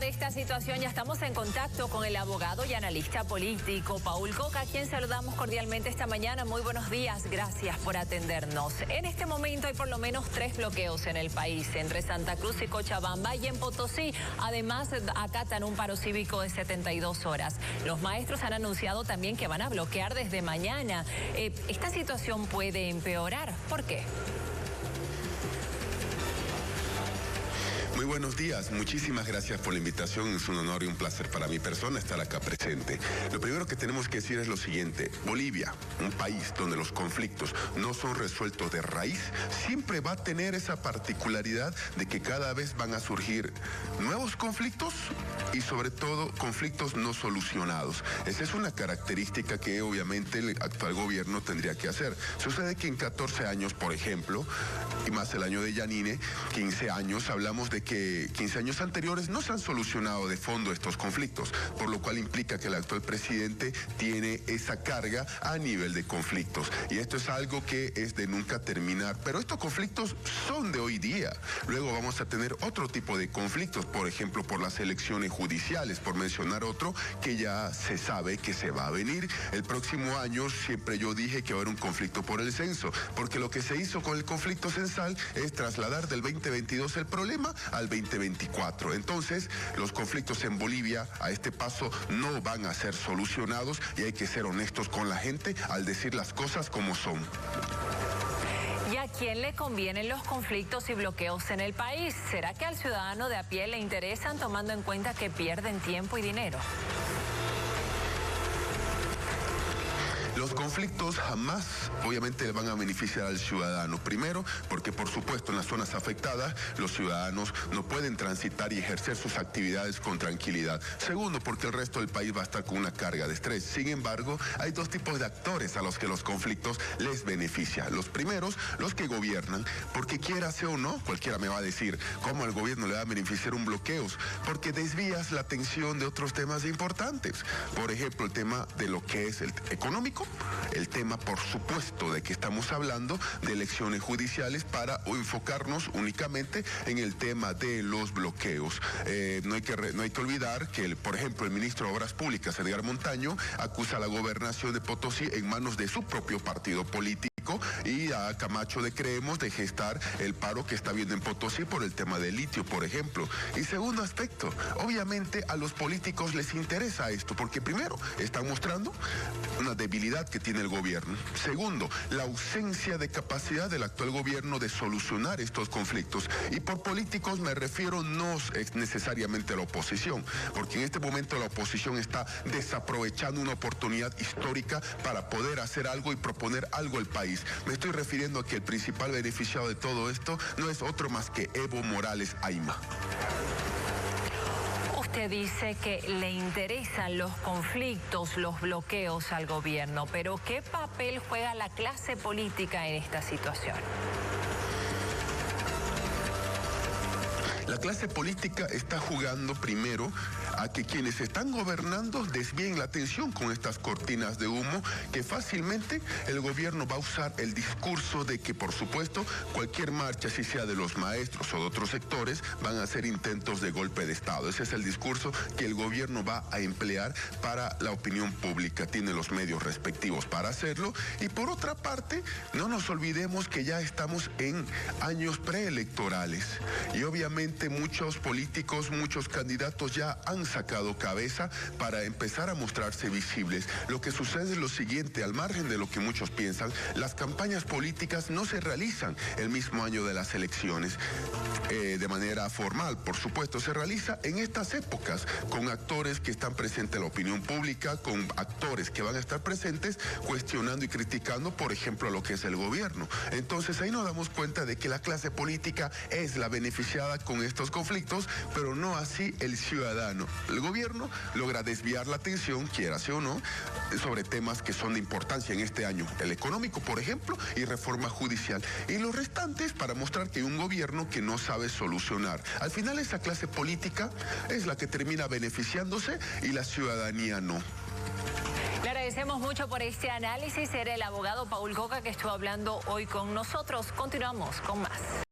de esta situación ya estamos en contacto con el abogado y analista político Paul Coca, a quien saludamos cordialmente esta mañana. Muy buenos días, gracias por atendernos. En este momento hay por lo menos 3 bloqueos en el país, entre Santa Cruz y Cochabamba, y en Potosí. Además, acatan un paro cívico de 72 horas. Los maestros han anunciado también que van a bloquear desde mañana. Esta situación puede empeorar. ¿Por qué? Muy buenos días, muchísimas gracias por la invitación, es un honor y un placer para mi persona estar acá presente. Lo primero que tenemos que decir es lo siguiente: Bolivia, un país donde los conflictos no son resueltos de raíz, siempre va a tener esa particularidad de que cada vez van a surgir nuevos conflictos y sobre todo conflictos no solucionados. Esa es una característica que obviamente el actual gobierno tendría que hacer. Sucede que en 14 años, por ejemplo, y más el año de Yanine, 15 años, hablamos de que 15 años anteriores no se han solucionado de fondo estos conflictos, por lo cual implica que el actual presidente tiene esa carga a nivel de conflictos. Y esto es algo que es de nunca terminar, pero estos conflictos son de hoy día. Luego vamos a tener otro tipo de conflictos, por ejemplo, por las elecciones judiciales, por mencionar otro que ya se sabe que se va a venir. El próximo año siempre yo dije que va a haber un conflicto por el censo, porque lo que se hizo con el conflicto censal es trasladar del 2022 el problema al 2024. Entonces, los conflictos en Bolivia a este paso no van a ser solucionados y hay que ser honestos con la gente al decir las cosas como son. ¿Y a quién le convienen los conflictos y bloqueos en el país? ¿Será que al ciudadano de a pie le interesan, tomando en cuenta que pierden tiempo y dinero? Los conflictos jamás, obviamente, le van a beneficiar al ciudadano. Primero, porque por supuesto en las zonas afectadas los ciudadanos no pueden transitar y ejercer sus actividades con tranquilidad. Segundo, porque el resto del país va a estar con una carga de estrés. Sin embargo, hay 2 tipos de actores a los que los conflictos les benefician. Los primeros, los que gobiernan, porque quiera sea o no, cualquiera me va a decir cómo al gobierno le va a beneficiar un bloqueo, porque desvías la atención de otros temas importantes. Por ejemplo, el tema de lo que es el económico. El tema, por supuesto, de que estamos hablando de elecciones judiciales para enfocarnos únicamente en el tema de los bloqueos. No hay que olvidar que, por ejemplo, el ministro de Obras Públicas, Edgar Montaño, acusa a la gobernación de Potosí en manos de su propio partido político y a Camacho de Creemos de gestar el paro que está habiendo en Potosí por el tema del litio, por ejemplo. Y segundo aspecto, obviamente a los políticos les interesa esto, porque primero están mostrando una debilidad que tiene el gobierno. Segundo, la ausencia de capacidad del actual gobierno de solucionar estos conflictos. Y por políticos me refiero no necesariamente a la oposición, porque en este momento la oposición está desaprovechando una oportunidad histórica para poder hacer algo y proponer algo al país. Me estoy refiriendo a que el principal beneficiado de todo esto no es otro más que Evo Morales Ayma. Usted dice que le interesan los conflictos, los bloqueos al gobierno, pero ¿qué papel juega la clase política en esta situación? La clase política está jugando primero a que quienes están gobernando desvíen la atención con estas cortinas de humo, que fácilmente el gobierno va a usar el discurso de que, por supuesto, cualquier marcha, si sea de los maestros o de otros sectores, van a ser intentos de golpe de Estado. Ese es el discurso que el gobierno va a emplear para la opinión pública. Tiene los medios respectivos para hacerlo. Y por otra parte, no nos olvidemos que ya estamos en años preelectorales y obviamente muchos políticos, muchos candidatos ya han sacado cabeza para empezar a mostrarse visibles. Lo que sucede es lo siguiente: al margen de lo que muchos piensan, las campañas políticas no se realizan el mismo año de las elecciones de manera formal. Por supuesto, se realiza en estas épocas con actores que están presentes en la opinión pública, con actores que van a estar presentes cuestionando y criticando, por ejemplo, lo que es el gobierno. Entonces ahí nos damos cuenta de que la clase política es la beneficiada con estos conflictos, pero no así el ciudadano. El gobierno logra desviar la atención, quiera sea o no, sobre temas que son de importancia en este año: el económico, por ejemplo, y reforma judicial. Y los restantes para mostrar que hay un gobierno que no sabe solucionar. Al final esa clase política es la que termina beneficiándose y la ciudadanía no. Le agradecemos mucho por este análisis. Era el abogado Paul Coca que estuvo hablando hoy con nosotros. Continuamos con más.